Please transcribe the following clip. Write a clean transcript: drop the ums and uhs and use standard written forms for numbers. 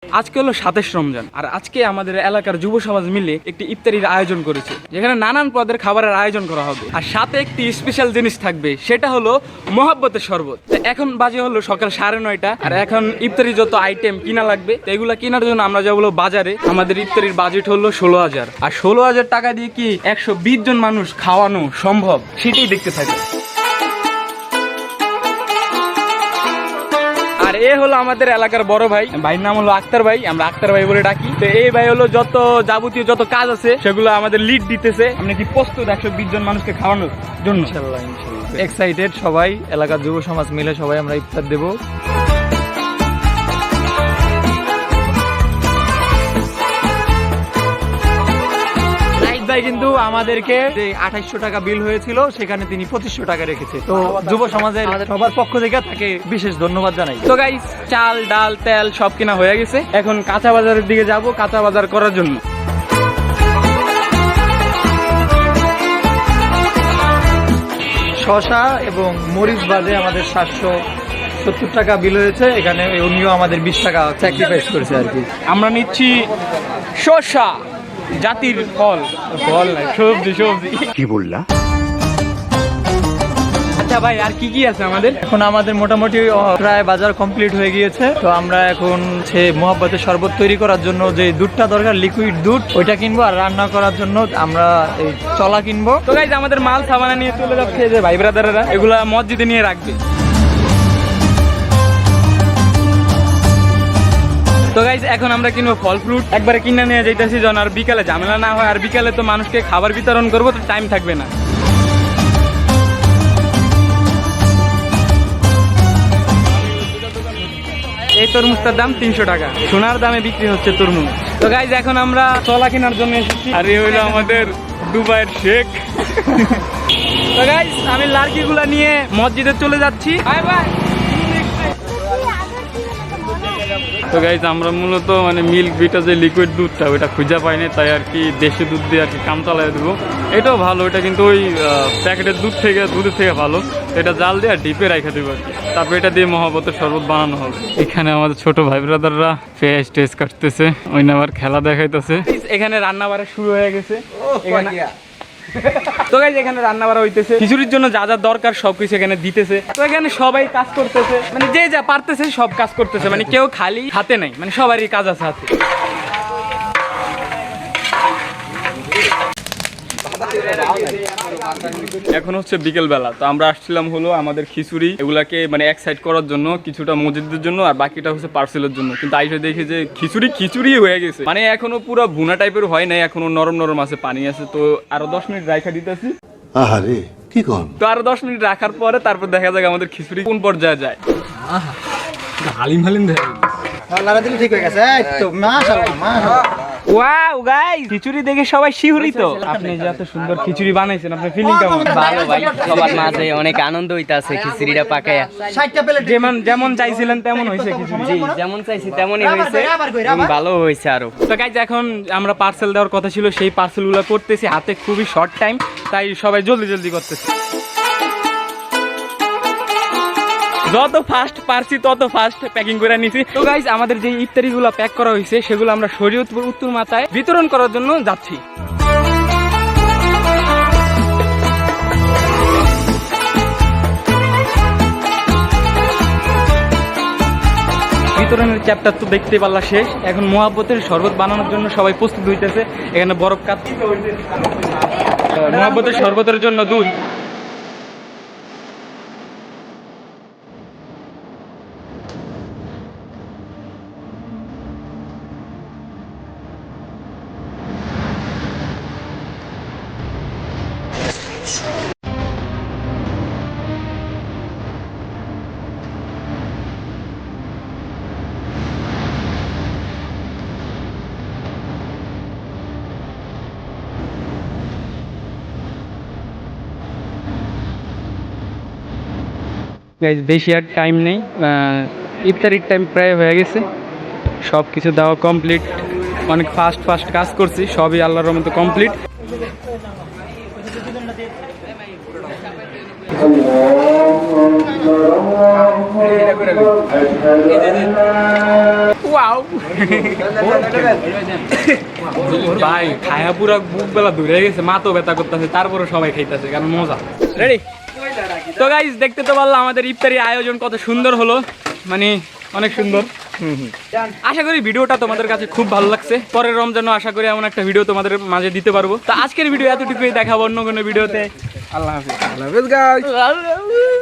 আজকে হলো 27 রমজান আর আজকে আমাদের এলাকার যুব সমাজ মিলে একটি ইফতারির আয়োজন করেছে, যেখানে নানান পদের খাবারের আয়োজন করা হবে আর সাথে একটি স্পেশাল জিনিস থাকবে, সেটা হলো মহাব্বতের শরবত। এখন বাজে হলো সকাল 9:30 আর এখন ইফতারি যত আইটেম কিনা লাগবে এগুলা কেনার জন্য আমরা যাবো বাজারে। আমাদের ইফতারির বাজেট হলো 16,000 আর 16,000 টাকা দিয়ে কি 120 জন মানুষ খাওয়ানো সম্ভব সেটাই দেখতে থাকি। আর এ হলো আমাদের এলাকার বড় ভাই, ভাইয়ের নাম হলো আক্তার ভাই, আমরা আক্তার ভাই বলে ডাকি। তো এই ভাই হলো যত যাবতীয় যত কাজ আছে সেগুলো আমাদের লিড দিতেছে। আপনি কি প্রস্তুত 120 জন মানুষকে খাওয়ানোর জন্য? ইনশাআল্লাহ এক্সাইটেড সবাই, এলাকার যুব সমাজ মিলে সবাই আমরা ইফতার দেব। কিন্তু আমাদেরকে যে 2800 টাকা বিল হয়েছিল সেখানে তিনি 2500 টাকা রেখেছে। তো যুব সমাজের সবার পক্ষ থেকে তাকে বিশেষ ধন্যবাদ জানাই। তো গাইস, চাল ডাল তেল সব কিনা হয়ে গেছে, এখন কাঁচা বাজারের দিকে যাব কাঁচা বাজার করার জন্য। শসা এবং মরিচ বাদে আমাদের 770 টাকা বিল হয়েছে। এখানে উনিও আমাদের 20 টাকা স্যাক্রিফাইস করেছে আর কি। আমরা নিচ্ছি শসা, জাতির ফল, ফল না সবজি। কি বললা? আচ্ছা ভাই, আর কি কি আছে আমাদের? এখন আমাদের মোটামুটি প্রায় বাজার কমপ্লিট হয়ে গিয়েছে। তো আমরা এখন সে মহাব্বতের শরবত তৈরি করার জন্য যে দুধটা দরকার, লিকুইড দুধ, ওইটা কিনবো। আর রান্না করার জন্য আমরা এই চলা কিনবো। তো গাইস, আমাদের মাল সামানা নিয়ে চলে যাচ্ছে যে ভাই ব্রাদাররা, এগুলা মসজিদে নিয়ে রাখবে। তো গাইস, এখন আমরা কিনবো ফল ফ্রুট, একবারে কিনে নিয়ে যাইতেছি যেন আর বিকালে ঝামেলা না হয়। আর বিকালে তো মানুষকে খাবার বিতরণ করবো, তো টাইম থাকবে না। এই তরমুজটার দাম 300 টাকা, সোনার দামে বিক্রি হচ্ছে তরমুজ। তো গাইস, এখন আমরা চলা কেনার জন্য এসেছি আর এই হইলো আমাদের দুবাইয়ের শেখ। তো গাইস, আমি লাড়কিগুলা নিয়ে মসজিদে চলে যাচ্ছি। Bye bye. তো গাইজ, আমরা মূলত মানে মিল্ক বিটা যে লিকুইড দুধটা ওইটা খুঁজে পাইনি, তাই আর কি দেশি দুধ দিয়ে আর কি কাম চালাই দেবো। এটাও ভালো, এটা কিন্তু ওই প্যাকেটের দুধের থেকে ভালো। এটা জাল দিয়ে আর ডিপে রাখা দেবো আর কি, তারপর এটা দিয়ে মহাব্বতের শরবত বানানো হবে। এখানে আমাদের ছোট ভাই ব্রাদাররা পেঁয়াজ টেস্ট কাটতেছে, ওই না আবার খেলা দেখাইতেছে। এখানে রান্না বাড়া শুরু হয়ে গেছে। তো গাইস, এখানে রান্না বাড়া হইতেছে, খিচুড়ির জন্য যা যা দরকার সবকিছু এখানে দিতেছে। তো এখানে সবাই কাজ করতেছে, মানে যে যা পারতেছে সব কাজ করতেছে, মানে কেউ খালি হাতে নাই, মানে সবারই কাজ আছে হাতে। এখন হচ্ছে বিকেল বেলা, তো আমরা আসছিলাম হলো আমাদের খিচুড়ি এগুলাকে মানে এক সাইড করার জন্য, কিছুটা মসজিদের জন্য আর বাকিটা হচ্ছে পার্সেলের জন্য। কিন্তু আইসে দেখি যে খিচুড়ি হয়ে গেছে, মানে এখনো পুরো ভুনা টাইপের হয় নাই, এখনো নরম নরম আছে, পানি আছে। তো আরো 10 মিনিট রাখা দিতেছি। আহারে কি কোন? তো আরো 10 মিনিট রাখার পরে তারপর দেখা যাক আমাদের খিচুড়ি কোন পর্যায়ে যায়। হালিম দেখা ঠিক হয়ে গেছে। ওয়াও গাইস, খিচুড়ি দেখে সবাই শিহরিত। আপনি যে এত সুন্দর খিচুড়ি বানাইছেন, আপনার ফিলিং কেমন? ভালো ভাই, সবার মাঝে অনেক আনন্দ হইতাছে খিচুড়িটা পাকায়া। যেমন চাইছিলেন তেমন হয়েছে খিচুড়ি? জি, যেমন চাইছি তেমনই হয়েছে এবং ভালো হয়েছে আরো। তো গাইস, এখন আমরা পার্সেল দেওয়ার কথা ছিল, সেই পার্সেলগুলো করতেছি, হাতে খুবই শর্ট টাইম, তাই সবাই জলদি করতেছে। যত ফাস্ট পারছি তত ফাস্ট প্যাকিং করে নিছি। তো গাইস, আমাদের যে ইফতারিগুলো প্যাক করা হয়েছে সেগুলো আমরা শরীয়তপুর উত্তর মাথায় বিতরণ করার জন্য যাচ্ছি। বিতরণের চ্যাপ্টার তো দেখতে পারলা শেষ। এখন মহাব্বতের শরবত বানানোর জন্য সবাই প্রস্তুত হইতেছে। এখানে বরফ কাটছে, মহাব্বতের শরবতের জন্য দুধ। বেশি আর টাইম নেই, ইফতারির টাইম প্রায় হয়ে গেছে, সব কিছু দেওয়া কমপ্লিট। অনেক ফাস্ট কাজ করছি, সবই আল্লাহর রহমতে কমপ্লিট। ওয়াও ভাই খায়া পুরা বুক বেলা ধরে গেছে, মা তো ব্যথা করতেছে, তারপরে সবাই খাইতেছে কারণ মজা। রেডি? তো গাইস দেখতে তো পারলাম আমাদের ইফতারি আয়োজন কত সুন্দর হলো, মানে অনেক সুন্দর। আশা করি ভিডিওটা তোমাদের কাছে খুব ভালো লাগছে। পরের রমজানও আশা করি এমন একটা ভিডিও তোমাদের মাঝে দিতে পারবো। তো আজকের ভিডিও এতটুকুই, দেখাবো অন্য কোনো ভিডিওতে। আল্লাহ হাফিজ। Love it, guys.